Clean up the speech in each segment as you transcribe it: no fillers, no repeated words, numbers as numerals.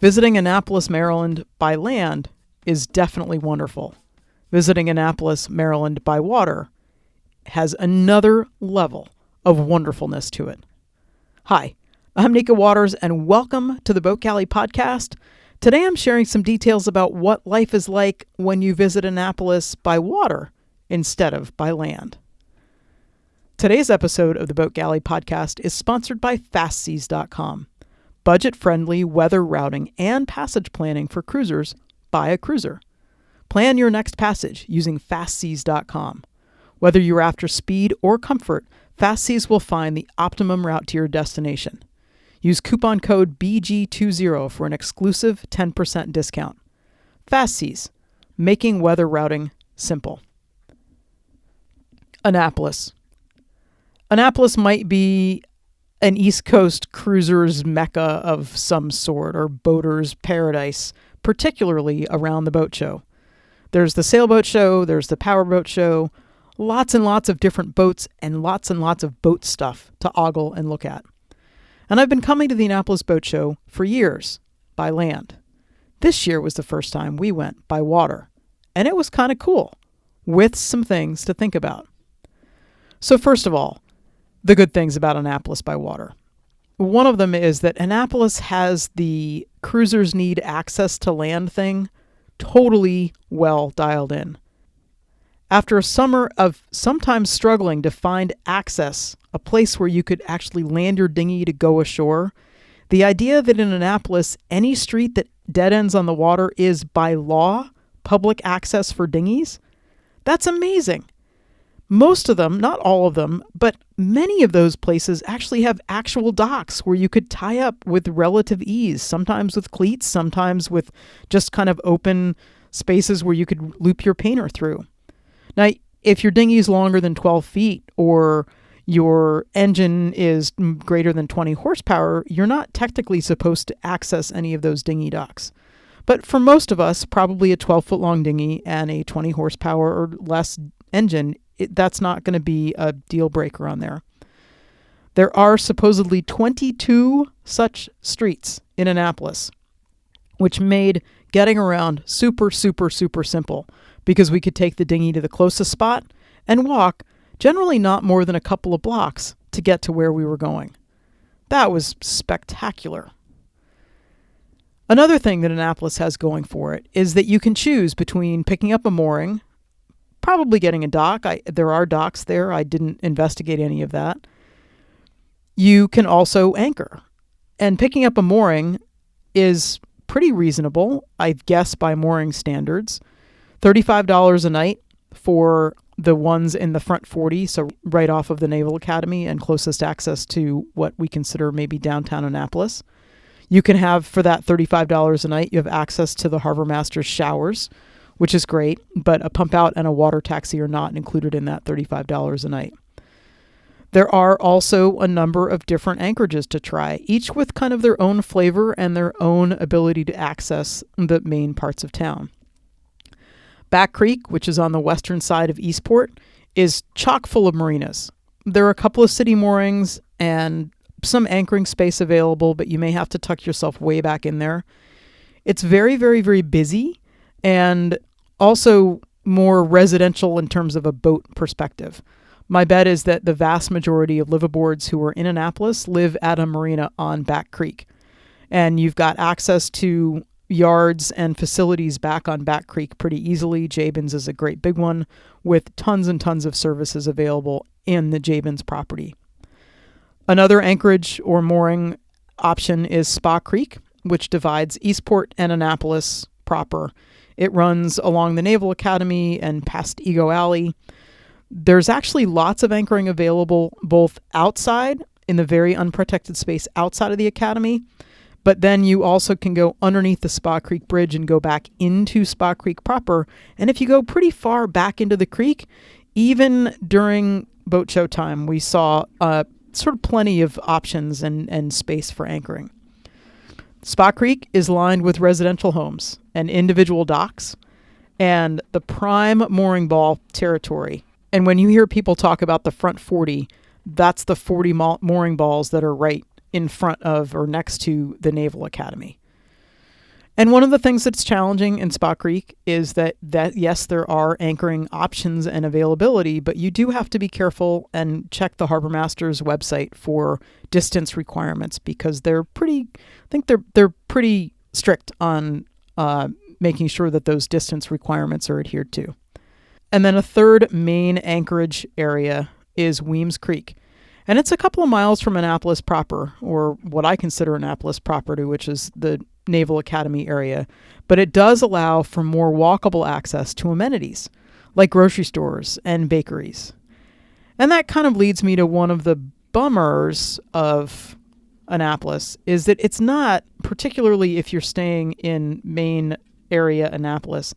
Visiting Annapolis, Maryland by land is definitely wonderful. Visiting Annapolis, Maryland by water has another level of wonderfulness to it. Hi, I'm Nika Waters, and welcome to the Boat Galley Podcast. Today I'm sharing some details about what life is like when you visit Annapolis by water instead of by land. Today's episode of the Boat Galley Podcast is sponsored by FastSeas.com. Budget-friendly weather routing and passage planning for cruisers by a cruiser. Plan your next passage using FastSeas.com. Whether you're after speed or comfort, FastSeas will find the optimum route to your destination. Use coupon code BG20 for an exclusive 10% discount. FastSeas, making weather routing simple. Annapolis. Annapolis might be an East Coast cruiser's mecca of some sort, or boater's paradise, particularly around the boat show. There's the sailboat show, there's the powerboat show, lots and lots of different boats and lots of boat stuff to ogle and look at. And I've been coming to the Annapolis Boat Show for years, by land. This year was the first time we went by water, and it was kind of cool, with some things to think about. So first of all, the good things about Annapolis by water. One of them is that Annapolis has the cruisers need access to land thing totally well dialed in. After a summer of sometimes struggling to find access, a place where you could actually land your dinghy to go ashore, the idea that in Annapolis, any street that dead ends on the water is by law public access for dinghies, that's amazing. Most of them, not all of them, but many of those places actually have actual docks where you could tie up with relative ease, sometimes with cleats, sometimes with just kind of open spaces where you could loop your painter through. Now, if your dinghy is longer than 12 feet or your engine is greater than 20 horsepower, you're not technically supposed to access any of those dinghy docks. But for most of us, probably a 12-foot long dinghy and a 20 horsepower or less engine, that's not going to be a deal breaker on there. There are supposedly 22 such streets in Annapolis, which made getting around super simple because we could take the dinghy to the closest spot and walk generally not more than a couple of blocks to get to where we were going. That was spectacular. Another thing that Annapolis has going for it is that you can choose between picking up a mooring, probably getting a dock. There are docks there. I didn't investigate any of that. You can also anchor. And picking up a mooring is pretty reasonable, I guess, by mooring standards. $35 a night for the ones in the front 40, so right off of the Naval Academy and closest access to what we consider maybe downtown Annapolis. You can have, for that $35 a night, you have access to the Harbor Master's showers, which is great, but a pump out and a water taxi are not included in that $35 a night. There are also a number of different anchorages to try, each with kind of their own flavor and their own ability to access the main parts of town. Back Creek, which is on the western side of Eastport, is chock full of marinas. There are a couple of city moorings and some anchoring space available, but you may have to tuck yourself way back in there. It's very busy, and also more residential in terms of a boat perspective. My bet is that the vast majority of liveaboards who are in Annapolis live at a marina on Back Creek. And you've got access to yards and facilities back on Back Creek pretty easily. Jabin's is a great big one with tons and tons of services available in the Jabin's property. Another anchorage or mooring option is Spa Creek, which divides Eastport and Annapolis proper. It runs along the Naval Academy and past Ego Alley. There's actually lots of anchoring available both outside in the very unprotected space outside of the Academy, but then you also can go underneath the Spa Creek Bridge and go back into Spa Creek proper. And if you go pretty far back into the creek, even during boat show time, we saw sort of plenty of options and space for anchoring. Spa Creek is lined with residential homes and individual docks and the prime mooring ball territory. And when you hear people talk about the front 40, that's the 40 mooring balls that are right in front of or next to the Naval Academy. And one of the things that's challenging in Spa Creek is that yes, there are anchoring options and availability, but you do have to be careful and check the Harbor Master's website for distance requirements, because they're pretty strict on making sure that those distance requirements are adhered to. And then a third main anchorage area is Weems Creek. And it's a couple of miles from Annapolis proper, or what I consider Annapolis proper, which is the Naval Academy area. But it does allow for more walkable access to amenities, like grocery stores and bakeries. And that kind of leads me to one of the bummers of Annapolis, is that it's not, particularly if you're staying in main area Annapolis,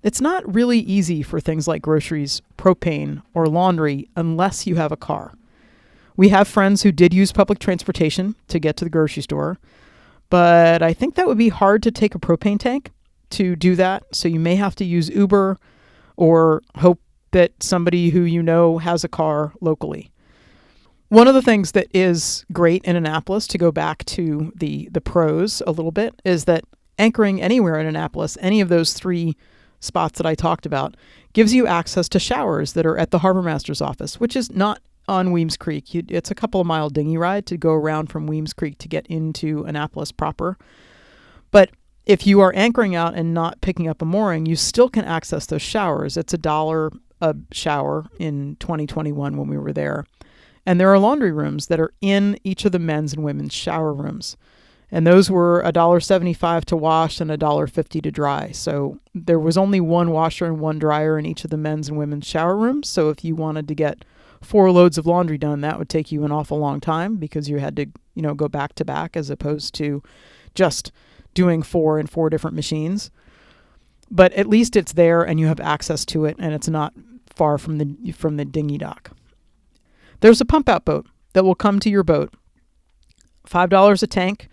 it's not really easy for things like groceries, propane, or laundry unless you have a car. We have friends who did use public transportation to get to the grocery store, but I think that would be hard to take a propane tank to do that. So you may have to use Uber or hope that somebody who you know has a car locally. One of the things that is great in Annapolis, to go back to the pros a little bit, is that anchoring anywhere in Annapolis, any of those three spots that I talked about, gives you access to showers that are at the Harbor Master's office, which is not on Weems Creek. It's a couple of mile dinghy ride to go around from Weems Creek to get into Annapolis proper. But if you are anchoring out and not picking up a mooring, you still can access those showers. It's $1 a shower in 2021 when we were there. And there are laundry rooms that are in each of the men's and women's shower rooms. And those were $1.75 to wash and $1.50 to dry. So there was only one washer and one dryer in each of the men's and women's shower rooms. So if you wanted to get 4 loads of laundry done, that would take you an awful long time, because you had to, go back to back, as opposed to just doing 4 in 4 different machines. But at least it's there and you have access to it, and it's not far from the dinghy dock. There's a pump out boat that will come to your boat. $5 a tank,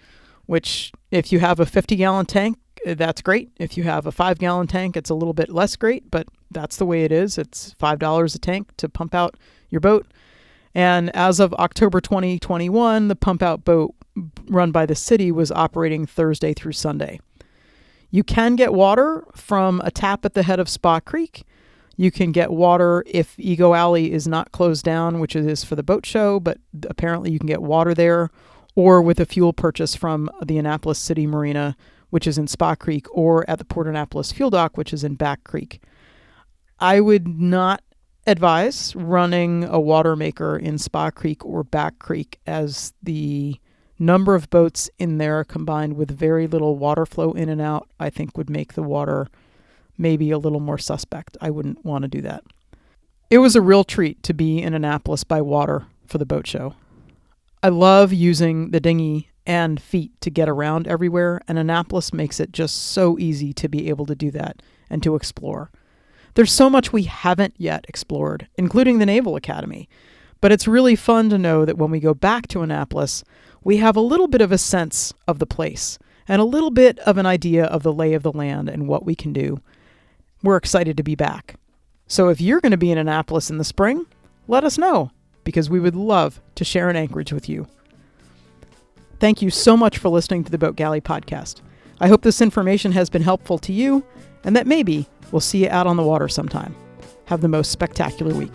which if you have a 50-gallon tank, that's great. If you have a 5-gallon tank, it's a little bit less great, but that's the way it is. It's $5 a tank to pump out your boat. And as of October 2021, the pump out boat run by the city was operating Thursday through Sunday. You can get water from a tap at the head of Spa Creek. You can get water if Ego Alley is not closed down, which it is for the boat show, but apparently you can get water there, or with a fuel purchase from the Annapolis City Marina, which is in Spa Creek, or at the Port Annapolis Fuel Dock, which is in Back Creek. I would not advise running a water maker in Spa Creek or Back Creek, as the number of boats in there combined with very little water flow in and out, I think would make the water maybe a little more suspect. I wouldn't want to do that. It was a real treat to be in Annapolis by water for the boat show. I love using the dinghy and feet to get around everywhere, and Annapolis makes it just so easy to be able to do that and to explore. There's so much we haven't yet explored, including the Naval Academy, but it's really fun to know that when we go back to Annapolis, we have a little bit of a sense of the place and a little bit of an idea of the lay of the land and what we can do. We're excited to be back. So if you're going to be in Annapolis in the spring, let us know, because we would love to share an anchorage with you. Thank you so much for listening to the Boat Galley podcast. I hope this information has been helpful to you, and that maybe we'll see you out on the water sometime. Have the most spectacular week.